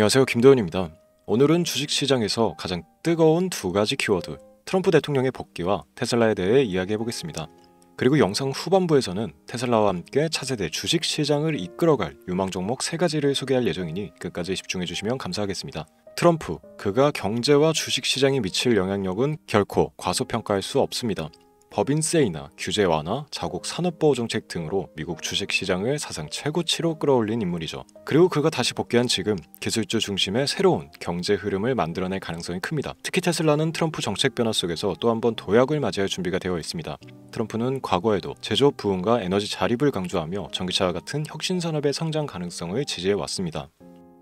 안녕하세요, 김도현입니다. 오늘은 주식시장에서 가장 뜨거운 두 가지 키워드, 트럼프 대통령의 복귀와 테슬라에 대해 이야기해보겠습니다. 그리고 영상 후반부에서는 테슬라와 함께 차세대 주식시장을 이끌어갈 유망 종목 3가지를 소개할 예정이니 끝까지 집중해주시면 감사하겠습니다. 트럼프, 그가 경제와 주식시장에 미칠 영향력은 결코 과소평가할 수 없습니다. 법인세 인하, 규제 완화, 자국 산업보호 정책 등으로 미국 주식시장을 사상 최고치로 끌어올린 인물이죠. 그리고 그가 다시 복귀한 지금 기술주 중심의 새로운 경제 흐름을 만들어낼 가능성이 큽니다. 특히 테슬라는 트럼프 정책 변화 속에서 또 한 번 도약을 맞이할 준비가 되어 있습니다. 트럼프는 과거에도 제조업 부흥과 에너지 자립을 강조하며 전기차와 같은 혁신 산업의 성장 가능성을 지지해왔습니다.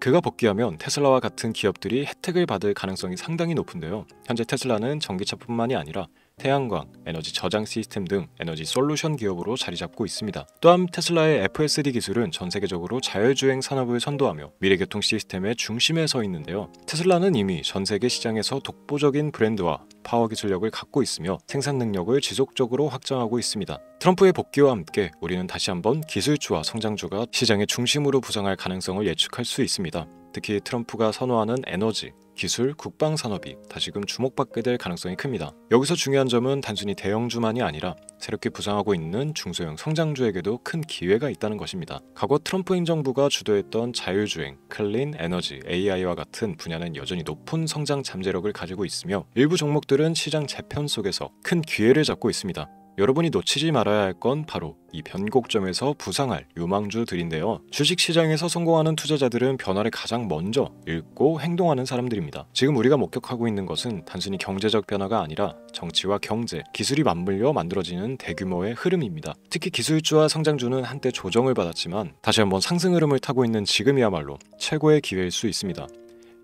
그가 복귀하면 테슬라와 같은 기업들이 혜택을 받을 가능성이 상당히 높은데요. 현재 테슬라는 전기차뿐만이 아니라 태양광, 에너지 저장 시스템 등 에너지 솔루션 기업으로 자리 잡고 있습니다. 또한 테슬라의 FSD 기술은 전 세계적으로 자율주행 산업을 선도하며 미래교통 시스템의 중심에 서 있는데요. 테슬라는 이미 전 세계 시장에서 독보적인 브랜드와 파워 기술력을 갖고 있으며 생산 능력을 지속적으로 확장하고 있습니다. 트럼프의 복귀와 함께 우리는 다시 한번 기술주와 성장주가 시장의 중심으로 부상할 가능성을 예측할 수 있습니다. 특히 트럼프가 선호하는 에너지, 기술, 국방 산업이 다시금 주목받게 될 가능성이 큽니다. 여기서 중요한 점은 단순히 대형주만이 아니라 새롭게 부상하고 있는 중소형 성장주에게도 큰 기회가 있다는 것입니다. 과거 트럼프 행정부가 주도했던 자율주행, 클린 에너지, AI와 같은 분야는 여전히 높은 성장 잠재력을 가지고 있으며 일부 종목들은 시장 재편 속에서 큰 기회를 잡고 있습니다. 여러분이 놓치지 말아야 할 건 바로 이 변곡점에서 부상할 유망주들인데요. 주식시장에서 성공하는 투자자들은 변화를 가장 먼저 읽고 행동하는 사람들입니다. 지금 우리가 목격하고 있는 것은 단순히 경제적 변화가 아니라 정치와 경제, 기술이 맞물려 만들어지는 대규모의 흐름입니다. 특히 기술주와 성장주는 한때 조정을 받았지만 다시 한번 상승 흐름을 타고 있는 지금이야말로 최고의 기회일 수 있습니다.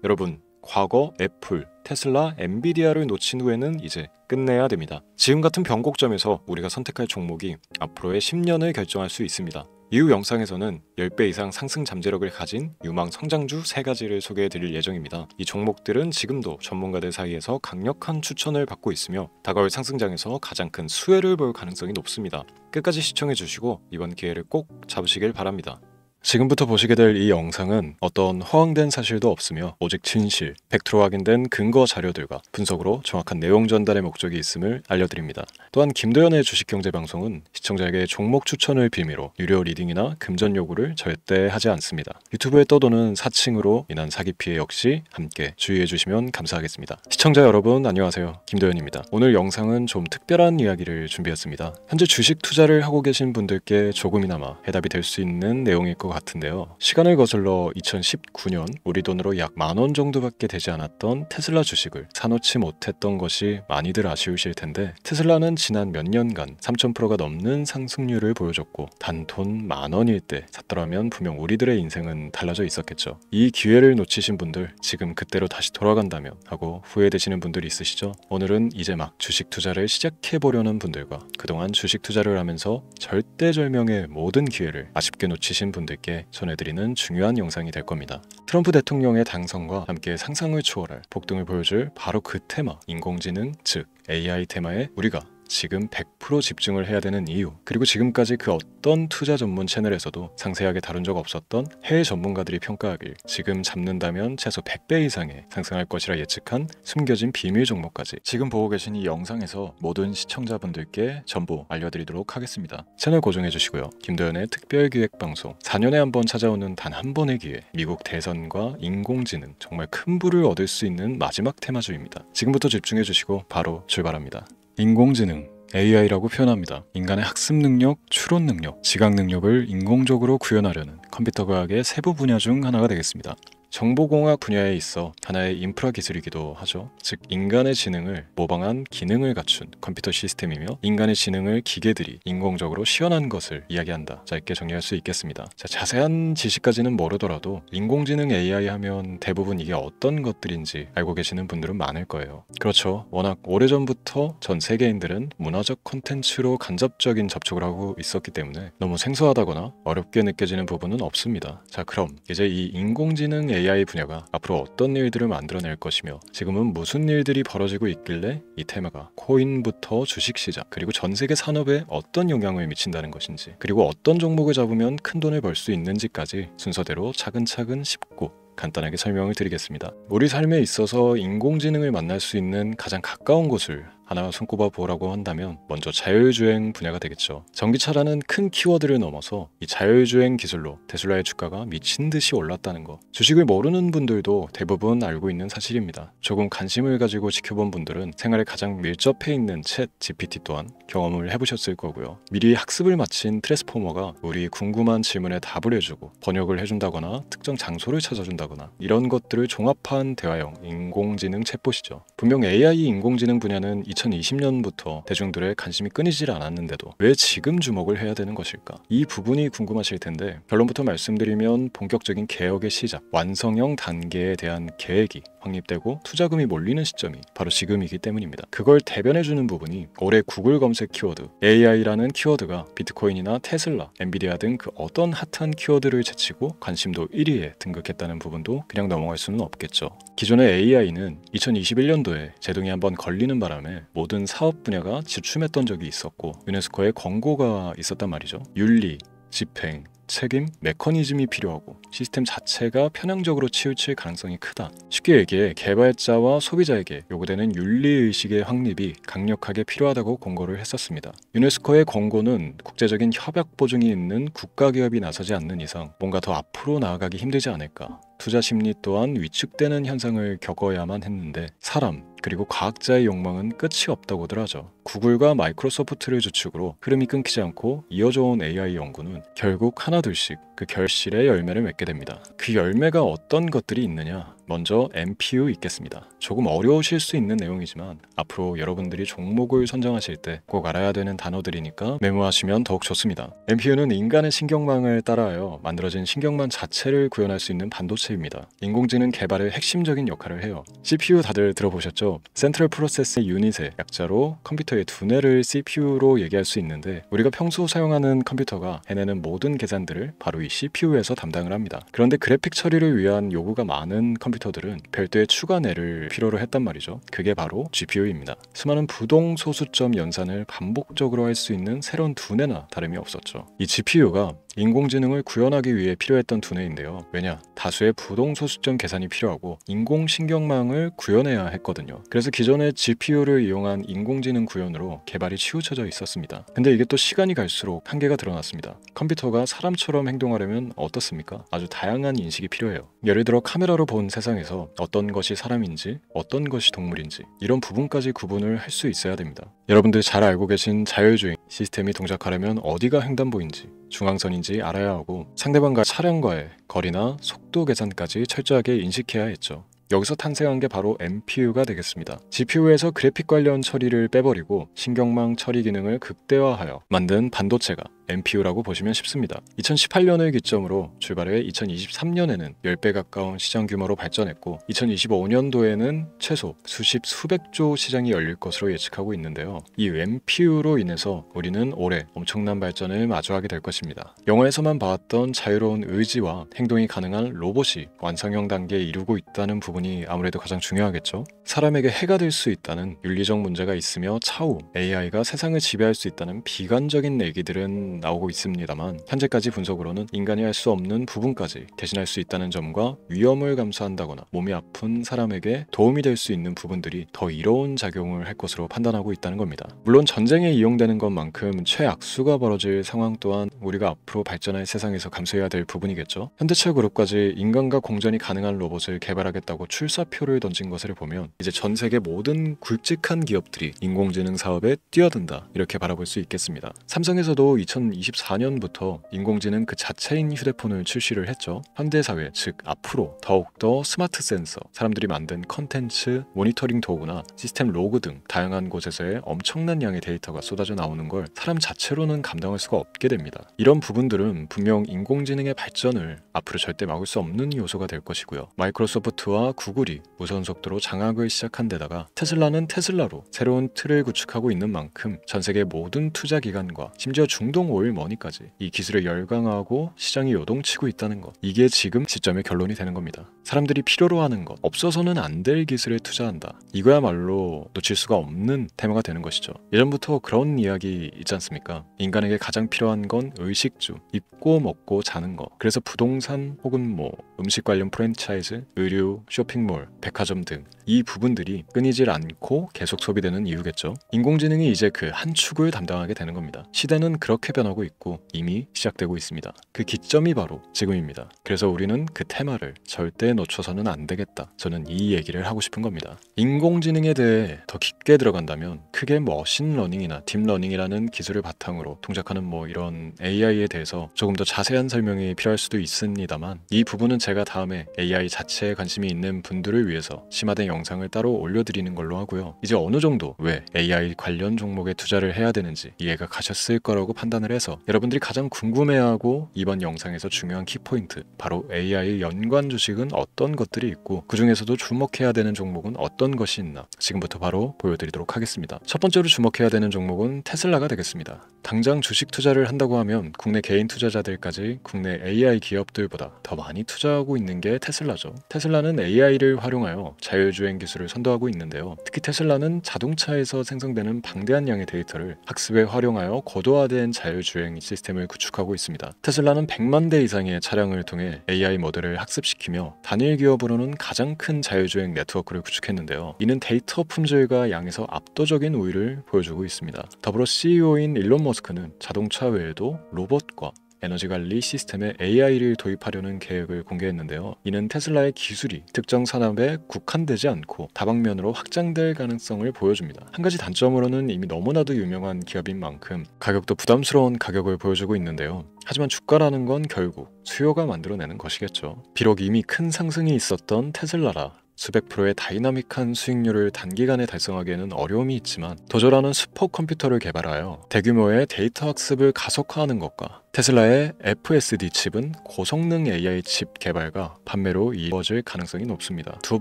여러분, 과거 애플, 테슬라, 엔비디아를 놓친 후에는 이제 끝내야 됩니다. 지금 같은 변곡점에서 우리가 선택할 종목이 앞으로의 10년을 결정할 수 있습니다. 이후 영상에서는 10배 이상 상승 잠재력을 가진 유망 성장주 3가지를 소개해 드릴 예정입니다. 이 종목들은 지금도 전문가들 사이에서 강력한 추천을 받고 있으며 다가올 상승장에서 가장 큰 수혜를 볼 가능성이 높습니다. 끝까지 시청해 주시고 이번 기회를 꼭 잡으시길 바랍니다. 지금부터 보시게 될 이 영상은 어떤 허황된 사실도 없으며 오직 진실, 100% 확인된 근거 자료들과 분석으로 정확한 내용 전달의 목적이 있음을 알려드립니다. 또한 김도현의 주식경제방송은 시청자에게 종목 추천을 빌미로 유료 리딩이나 금전 요구를 절대 하지 않습니다. 유튜브에 떠도는 사칭으로 인한 사기 피해 역시 함께 주의해 주시면 감사하겠습니다. 시청자 여러분 안녕하세요, 김도현입니다. 오늘 영상은 좀 특별한 이야기를 준비했습니다. 현재 주식 투자를 하고 계신 분들께 조금이나마 해답이 될 수 있는 내용일 것 같은데요. 시간을 거슬러 2019년 우리 돈으로 약 10,000원 정도밖에 되지 않았던 테슬라 주식을 사놓지 못했던 것이 많이들 아쉬우실 텐데, 테슬라는 지난 몇 년간 3000%가 넘는 상승률을 보여줬고 단 돈 10,000원일 때 샀더라면 분명 우리들의 인생은 달라져 있었겠죠. 이 기회를 놓치신 분들, 지금 그때로 다시 돌아간다면 하고 후회되시는 분들이 있으시죠? 오늘은 이제 막 주식 투자를 시작해보려는 분들과 그동안 주식 투자를 하면서 절대절명의 모든 기회를 아쉽게 놓치신 분들께 전해드리는 중요한 영상이 될 겁니다. 트럼프 대통령의 당선과 함께 상상을 초월할 폭등을 보여줄 바로 그 테마, 인공지능, 즉 AI 테마에 우리가 지금 100% 집중을 해야 되는 이유, 그리고 지금까지 그 어떤 투자 전문 채널에서도 상세하게 다룬 적 없었던 해외 전문가들이 평가하길 지금 잡는다면 최소 100배 이상의 상승할 것이라 예측한 숨겨진 비밀 종목까지 지금 보고 계신 이 영상에서 모든 시청자분들께 전부 알려드리도록 하겠습니다. 채널 고정해 주시고요. 김도현의 특별기획방송, 4년에 한 번 찾아오는 단 한 번의 기회, 미국 대선과 인공지능, 정말 큰 부를 얻을 수 있는 마지막 테마주입니다. 지금부터 집중해 주시고 바로 출발합니다. 인공지능, AI라고 표현합니다. 인간의 학습 능력, 추론 능력, 지각 능력을 인공적으로 구현하려는 컴퓨터 과학의 세부 분야 중 하나가 되겠습니다. 정보공학 분야에 있어 하나의 인프라 기술이기도 하죠. 즉 인간의 지능을 모방한 기능을 갖춘 컴퓨터 시스템이며, 인간의 지능을 기계들이 인공적으로 시연한 것을 이야기한다. 짧게 정리할 수 있겠습니다. 자, 자세한 지식까지는 모르더라도 인공지능 AI 하면 대부분 이게 어떤 것들인지 알고 계시는 분들은 많을 거예요. 그렇죠. 워낙 오래전부터 전 세계인들은 문화적 콘텐츠로 간접적인 접촉을 하고 있었기 때문에 너무 생소하다거나 어렵게 느껴지는 부분은 없습니다. 자, 그럼 이제 이 인공지능 AI 분야가 앞으로 어떤 일들을 만들어낼 것이며 지금은 무슨 일들이 벌어지고 있길래 이 테마가 코인부터 주식시장 그리고 전 세계 산업에 어떤 영향을 미친다는 것인지, 그리고 어떤 종목을 잡으면 큰 돈을 벌 수 있는지까지 순서대로 차근차근 짚고 간단하게 설명을 드리겠습니다. 우리 삶에 있어서 인공지능을 만날 수 있는 가장 가까운 곳을 하나 손꼽아 보라고 한다면 먼저 자율주행 분야가 되겠죠. 전기차라는 큰 키워드를 넘어서 이 자율주행 기술로 테슬라의 주가가 미친 듯이 올랐다는 거, 주식을 모르는 분들도 대부분 알고 있는 사실입니다. 조금 관심을 가지고 지켜본 분들은 생활에 가장 밀접해 있는 챗 GPT 또한 경험을 해보셨을 거고요. 미리 학습을 마친 트랜스포머가 우리 궁금한 질문에 답을 해주고 번역을 해준다거나 특정 장소를 찾아준다거나 이런 것들을 종합한 대화형 인공지능 챗봇이죠. 분명 AI 인공지능 분야는 2020년부터 대중들의 관심이 끊이질 않았는데도 왜 지금 주목을 해야 되는 것일까? 이 부분이 궁금하실 텐데, 결론부터 말씀드리면 본격적인 개혁의 시작, 완성형 단계에 대한 계획이 확립되고 투자금이 몰리는 시점이 바로 지금이기 때문입니다. 그걸 대변해주는 부분이 올해 구글 검색 키워드 AI라는 키워드가 비트코인이나 테슬라, 엔비디아 등 그 어떤 핫한 키워드를 제치고 관심도 1위에 등극했다는 부분도 그냥 넘어갈 수는 없겠죠. 기존의 AI는 2021년도에 제동이 한번 걸리는 바람에 모든 사업 분야가 주춤했던 적이 있었고, 유네스코의 권고가 있었단 말이죠. 윤리, 집행, 책임, 메커니즘이 필요하고 시스템 자체가 편향적으로 치우칠 가능성이 크다. 쉽게 얘기해 개발자와 소비자에게 요구되는 윤리의식의 확립이 강력하게 필요하다고 권고를 했었습니다. 유네스코의 권고는 국제적인 협약 보증이 있는 국가기업이 나서지 않는 이상 뭔가 더 앞으로 나아가기 힘들지 않을까. 투자 심리 또한 위축되는 현상을 겪어야만 했는데 사람 그리고 과학자의 욕망은 끝이 없다고들 하죠. 구글과 마이크로소프트를 주축으로 흐름이 끊기지 않고 이어져온 AI 연구는 결국 하나둘씩 그 결실의 열매를 맺게 됩니다. 그 열매가 어떤 것들이 있느냐? 먼저 NPU 있겠습니다. 조금 어려우실 수 있는 내용이지만 앞으로 여러분들이 종목을 선정하실 때 꼭 알아야 되는 단어들이니까 메모하시면 더욱 좋습니다. NPU는 인간의 신경망을 따라하여 만들어진 신경망 자체를 구현할 수 있는 반도체입니다. 인공지능 개발의 핵심적인 역할을 해요. CPU 다들 들어보셨죠? 센트럴 프로세스 유닛의 약자로 컴퓨터의 두뇌를 CPU로 얘기할 수 있는데, 우리가 평소 사용하는 컴퓨터가 해내는 모든 계산들을 바로 이 CPU에서 담당을 합니다. 그런데 그래픽 처리를 위한 요구가 많은 컴퓨터들은 별도의 추가 뇌를 필요로 했단 말이죠. 그게 바로 GPU입니다. 수많은 부동 소수점 연산을 반복적으로 할 수 있는 새로운 두뇌나 다름이 없었죠. 이 GPU가 인공지능을 구현하기 위해 필요했던 두뇌인데요. 왜냐? 다수의 부동 소수점 계산이 필요하고 인공신경망을 구현해야 했거든요. 그래서 기존의 GPU를 이용한 인공지능 구현으로 개발이 치우쳐져 있었습니다. 근데 이게 또 시간이 갈수록 한계가 드러났습니다. 컴퓨터가 사람처럼 행동하려면 어떻습니까? 아주 다양한 인식이 필요해요. 예를 들어 카메라로 본 세상에서 어떤 것이 사람인지 어떤 것이 동물인지 이런 부분까지 구분을 할 수 있어야 됩니다. 여러분들 잘 알고 계신 자율주행 시스템이 동작하려면 어디가 횡단보인지 중앙선인지 알아야 하고 상대방과 차량과의 거리나 속도 계산까지 철저하게 인식해야 했죠. 여기서 탄생한 게 바로 NPU가 되겠습니다. GPU에서 그래픽 관련 처리를 빼버리고 신경망 처리 기능을 극대화하여 만든 반도체가 NPU라고 보시면 쉽습니다. 2018년을 기점으로 출발해 2023년에는 10배 가까운 시장 규모로 발전했고 2025년도에는 최소 수백조 시장이 열릴 것으로 예측하고 있는데요. 이 NPU로 인해서 우리는 올해 엄청난 발전을 마주하게 될 것입니다. 영화에서만 봐왔던 자유로운 의지와 행동이 가능한 로봇이 완성형 단계에 이르고 있다는 부분이 아무래도 가장 중요하겠죠. 사람에게 해가 될 수 있다는 윤리적 문제가 있으며 차후 AI가 세상을 지배할 수 있다는 비관적인 얘기들은 나오고 있습니다만, 현재까지 분석으로는 인간이 할 수 없는 부분까지 대신할 수 있다는 점과 위험을 감수한다거나 몸이 아픈 사람에게 도움이 될 수 있는 부분들이 더 이로운 작용을 할 것으로 판단하고 있다는 겁니다. 물론 전쟁에 이용되는 것만큼 최악수가 벌어질 상황 또한 우리가 앞으로 발전할 세상에서 감수해야 될 부분이겠죠. 현대차 그룹까지 인간과 공전이 가능한 로봇을 개발하겠다고 출사표를 던진 것을 보면 이제 전 세계 모든 굵직한 기업들이 인공지능 사업에 뛰어든다, 이렇게 바라볼 수 있겠습니다. 삼성에서도 2024년부터 인공지능 그 자체인 휴대폰을 출시를 했죠. 현대사회, 즉 앞으로 더욱더 스마트 센서, 사람들이 만든 컨텐츠, 모니터링 도구나 시스템 로그 등 다양한 곳에서의 엄청난 양의 데이터가 쏟아져 나오는 걸 사람 자체로는 감당할 수가 없게 됩니다. 이런 부분들은 분명 인공지능의 발전을 앞으로 절대 막을 수 없는 요소가 될 것이고요. 마이크로소프트와 구글이 무선 속도로 장악을 시작한 데다가 테슬라는 테슬라로 새로운 틀을 구축하고 있는 만큼 전 세계 모든 투자 기관과 심지어 중동 오일 머니까지 이 기술에 열광하고 시장이 요동치고 있다는 것, 이게 지금 시점의 결론이 되는 겁니다. 사람들이 필요로 하는 것, 없어서는 안 될 기술에 투자한다. 이거야말로 놓칠 수가 없는 테마가 되는 것이죠. 예전부터 그런 이야기 있지 않습니까? 인간에게 가장 필요한 건 의식주, 입고 먹고 자는 것. 그래서 부동산 혹은 뭐 음식 관련 프랜차이즈, 의류, 쇼핑몰, 백화점 등 이 부분들이 끊이질 않고 계속 소비되는 이유겠죠. 인공지능이 이제 그 한 축을 담당하게 되는 겁니다. 시대는 그렇게 변하고 있고 이미 시작되고 있습니다. 그 기점이 바로 지금입니다. 그래서 우리는 그 테마를 절대 놓쳐서는 안 되겠다. 저는 이 얘기를 하고 싶은 겁니다. 인공지능에 대해 더 깊게 들어간다면 크게 머신러닝이나 딥러닝이라는 기술을 바탕으로 동작하는 뭐 이런 AI에 대해서 조금 더 자세한 설명이 필요할 수도 있습니다만, 이 부분은 제가 다음에 AI 자체에 관심이 있는 분들을 위해서 심화된 영상을 따로 올려드리는 걸로 하고요. 이제 어느 정도 왜 AI 관련 종목에 투자를 해야 되는지 이해가 가셨을 거라고 판단을 해서 여러분들이 가장 궁금해하고 이번 영상에서 중요한 키포인트, 바로 AI 연관 주식은 어떤 것들이 있고 그 중에서도 주목해야 되는 종목은 어떤 것이 있나 지금부터 바로 보여드리도록 하겠습니다. 첫 번째로 주목해야 되는 종목은 테슬라가 되겠습니다. 당장 주식 투자를 한다고 하면 국내 개인 투자자들까지 국내 AI 기업들보다 더 많이 투자하고 있는 게 테슬라죠. 테슬라는 AI를 활용하여 자율주행 기술을 선도하고 있는데요. 특히 테슬라는 자동차에서 생성되는 방대한 양의 데이터를 학습에 활용하여 고도화된 자율주행 시스템을 구축하고 있습니다. 테슬라는 100만 대 이상의 차량을 통해 AI 모델을 학습시키며 단일 기업으로는 가장 큰 자율주행 네트워크를 구축했는데요. 이는 데이터 품질과 양에서 압도적인 우위를 보여주고 있습니다. 더불어 CEO인 일론 머스크는 자동차 외에도 로봇과 에너지 관리 시스템에 AI를 도입하려는 계획을 공개했는데요. 이는 테슬라의 기술이 특정 산업에 국한되지 않고 다방면으로 확장될 가능성을 보여줍니다. 한 가지 단점으로는 이미 너무나도 유명한 기업인 만큼 가격도 부담스러운 가격을 보여주고 있는데요. 하지만 주가라는 건 결국 수요가 만들어내는 것이겠죠. 비록 이미 큰 상승이 있었던 테슬라라 수백 프로의 다이나믹한 수익률을 단기간에 달성하기에는 어려움이 있지만 도저라는 슈퍼컴퓨터를 개발하여 대규모의 데이터 학습을 가속화하는 것과 테슬라의 FSD 칩은 고성능 AI 칩 개발과 판매로 이루어질 가능성이 높습니다. 두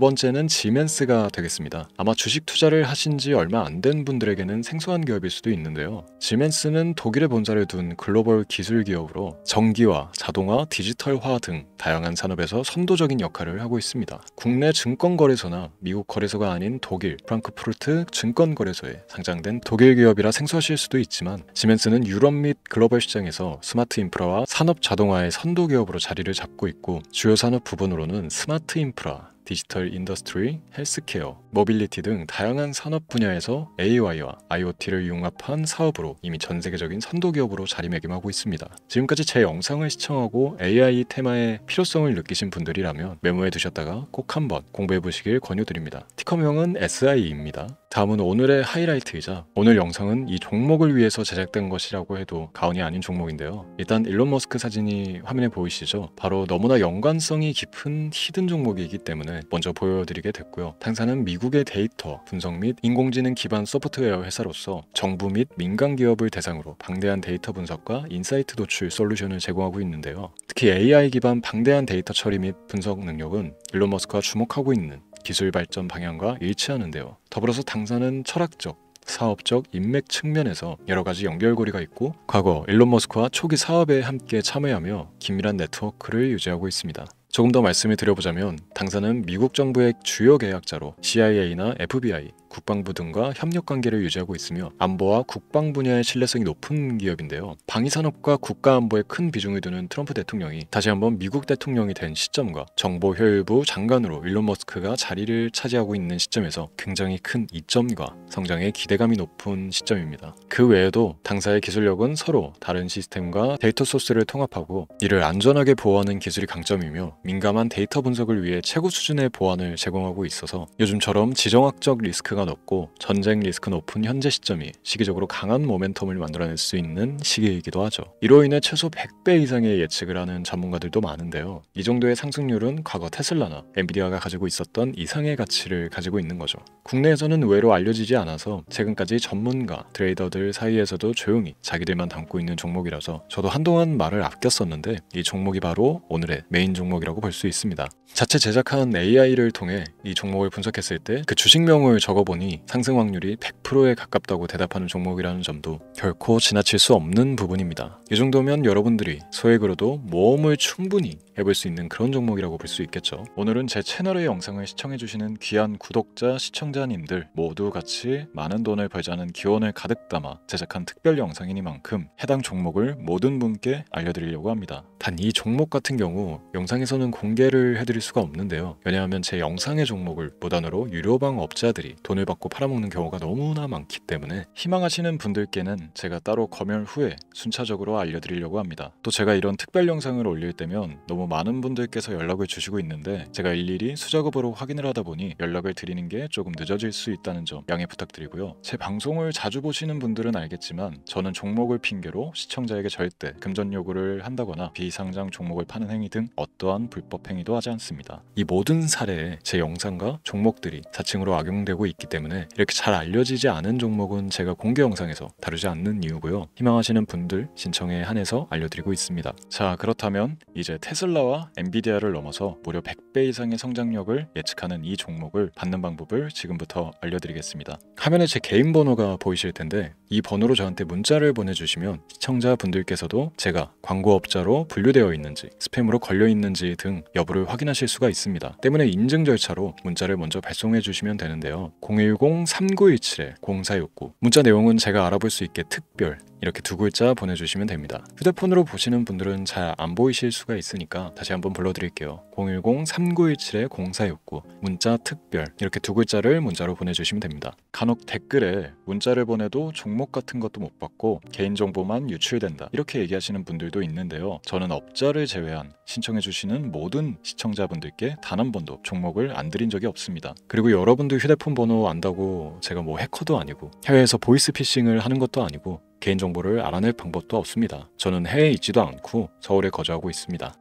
번째는 지멘스가 되겠습니다. 아마 주식 투자를 하신 지 얼마 안 된 분들에게는 생소한 기업일 수도 있는데요. 지멘스는 독일에 본사를 둔 글로벌 기술 기업으로 전기와 자동화, 디지털화 등 다양한 산업에서 선도적인 역할을 하고 있습니다. 국내 증권거래소나 미국 거래소가 아닌 독일 프랑크푸르트 증권거래소에 상장된 독일 기업이라 생소하실 수도 있지만, 지멘스는 유럽 및 글로벌 시장에서 스마트 인프라와 산업 자동화의 선도 기업으로 자리를 잡고 있고, 주요 산업 부분으로는 스마트 인프라, 디지털 인더스트리, 헬스케어, 모빌리티 등 다양한 산업 분야에서 AI와 IoT를 융합한 사업으로 이미 전 세계적인 선도 기업으로 자리매김하고 있습니다. 지금까지 제 영상을 시청하고 AI 테마의 필요성을 느끼신 분들이라면 메모해 두셨다가 꼭 한번 공부해 보시길 권유드립니다. 티커명은 SI입니다. 다음은 오늘의 하이라이트이자 오늘 영상은 이 종목을 위해서 제작된 것이라고 해도 과언이 아닌 종목인데요. 일단 일론 머스크 사진이 화면에 보이시죠? 바로 너무나 연관성이 깊은 히든 종목이기 때문에 먼저 보여드리게 됐고요. 당사는 미국의 데이터 분석 및 인공지능 기반 소프트웨어 회사로서 정부 및 민간 기업을 대상으로 방대한 데이터 분석과 인사이트 도출 솔루션을 제공하고 있는데요. 특히 AI 기반 방대한 데이터 처리 및 분석 능력은 일론 머스크가 주목하고 있는 기술 발전 방향과 일치하는데요. 더불어서 당사는 철학적, 사업적, 인맥 측면에서 여러 가지 연결고리가 있고 과거 일론 머스크와 초기 사업에 함께 참여하며 긴밀한 네트워크를 유지하고 있습니다. 조금 더 말씀을 드려보자면 당사는 미국 정부의 주요 계약자로 CIA나 FBI, 국방부 등과 협력관계를 유지하고 있으며 안보와 국방 분야의 신뢰성이 높은 기업인데요. 방위산업과 국가안보에 큰 비중을 두는 트럼프 대통령이 다시 한번 미국 대통령이 된 시점과 정보효율부 장관으로 일론 머스크가 자리를 차지하고 있는 시점에서 굉장히 큰 이점과 성장에 기대감이 높은 시점입니다. 그 외에도 당사의 기술력은 서로 다른 시스템과 데이터 소스를 통합하고 이를 안전하게 보호하는 기술이 강점이며 민감한 데이터 분석을 위해 최고 수준의 보안을 제공하고 있어서 요즘처럼 지정학적 리스크가 높고 전쟁 리스크 높은 현재 시점이 시기적으로 강한 모멘텀을 만들어낼 수 있는 시기이기도 하죠. 이로 인해 최소 100배 이상의 예측을 하는 전문가들도 많은데요. 이 정도의 상승률은 과거 테슬라나 엔비디아가 가지고 있었던 이상의 가치를 가지고 있는 거죠. 국내에서는 의외로 알려지지 않아서 최근까지 전문가, 트레이더들 사이에서도 조용히 자기들만 담고 있는 종목이라서 저도 한동안 말을 아꼈었는데 이 종목이 바로 오늘의 메인 종목이라고 볼 수 있습니다. 자체 제작한 AI를 통해 이 종목을 분석했을 때 그 주식명을 적어보는 보니 상승 확률이 100%에 가깝다고 대답하는 종목이라는 점도 결코 지나칠 수 없는 부분입니다. 이 정도면 여러분들이 소액으로도 모험을 충분히 해볼 수 있는 그런 종목이라고 볼 수 있겠죠. 오늘은 제 채널의 영상을 시청해주시는 귀한 구독자, 시청자님들 모두 같이 많은 돈을 벌자는 기원을 가득 담아 제작한 특별 영상이니만큼 해당 종목을 모든 분께 알려드리려고 합니다. 단 이 종목 같은 경우 영상에서는 공개를 해드릴 수가 없는데요. 왜냐하면 제 영상의 종목을 무단으로 유료방 업자들이 돈을 받고 팔아먹는 경우가 너무나 많기 때문에 희망하시는 분들께는 제가 따로 검열 후에 순차적으로 알려드리려고 합니다. 또 제가 이런 특별 영상을 올릴 때면 너무 많은 분들께서 연락을 주시고 있는데 제가 일일이 수작업으로 확인을 하다 보니 연락을 드리는 게 조금 늦어질 수 있다는 점 양해 부탁드리고요. 제 방송을 자주 보시는 분들은 알겠지만 저는 종목을 핑계로 시청자에게 절대 금전 요구를 한다거나 비상장 종목을 파는 행위 등 어떠한 불법 행위도 하지 않습니다. 이 모든 사례에 제 영상과 종목들이 사칭으로 악용되고 있기 때문에 이렇게 잘 알려지지 않은 종목은 제가 공개 영상에서 다루지 않는 이유고요. 희망하시는 분들 신청에 한해서 알려드리고 있습니다. 자, 그렇다면 이제 테슬라와 엔비디아를 넘어서 무려 100배 이상의 성장력을 예측하는 이 종목을 받는 방법을 지금부터 알려드리겠습니다. 화면에 제 개인 번호가 보이실 텐데 이 번호로 저한테 문자를 보내주시면 시청자분들께서도 제가 광고업자로 분류되어 있는지 스팸으로 걸려 있는지 등 여부를 확인하실 수가 있습니다. 때문에 인증 절차로 문자를 먼저 발송해 주시면 되는데요. 010-3917-0469 문자 내용은 제가 알아볼 수 있게 특별 이렇게 두 글자 보내주시면 됩니다. 휴대폰으로 보시는 분들은 잘 안 보이실 수가 있으니까 다시 한번 불러드릴게요. 010-3917-0469 문자 특별 이렇게 두 글자를 문자로 보내주시면 됩니다. 간혹 댓글에 문자를 보내도 종목 같은 것도 못 받고 개인정보만 유출된다 이렇게 얘기하시는 분들도 있는데요. 저는 업자를 제외한 신청해주시는 모든 시청자분들께 단 한 번도 종목을 안 드린 적이 없습니다. 그리고 여러분들 휴대폰 번호 안다고 제가 뭐 해커도 아니고 해외에서 보이스피싱을 하는 것도 아니고 개인정보를 알아낼 방법도 없습니다. 저는 해외에 있지도 않고 서울에 거주하고 있습니다.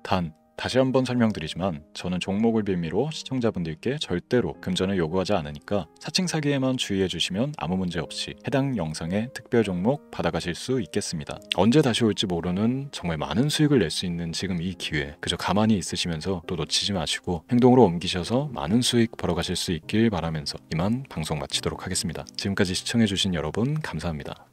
다시 한번 설명드리지만 저는 종목을 빌미로 시청자분들께 절대로 금전을 요구하지 않으니까 사칭 사기에만 주의해 주시면 아무 문제 없이 해당 영상의 특별 종목 받아가실 수 있겠습니다. 언제 다시 올지 모르는 정말 많은 수익을 낼 수 있는 지금 이 기회 그저 가만히 있으시면서 또 놓치지 마시고 행동으로 옮기셔서 많은 수익 벌어가실 수 있길 바라면서 이만 방송 마치도록 하겠습니다. 지금까지 시청해 주신 여러분 감사합니다.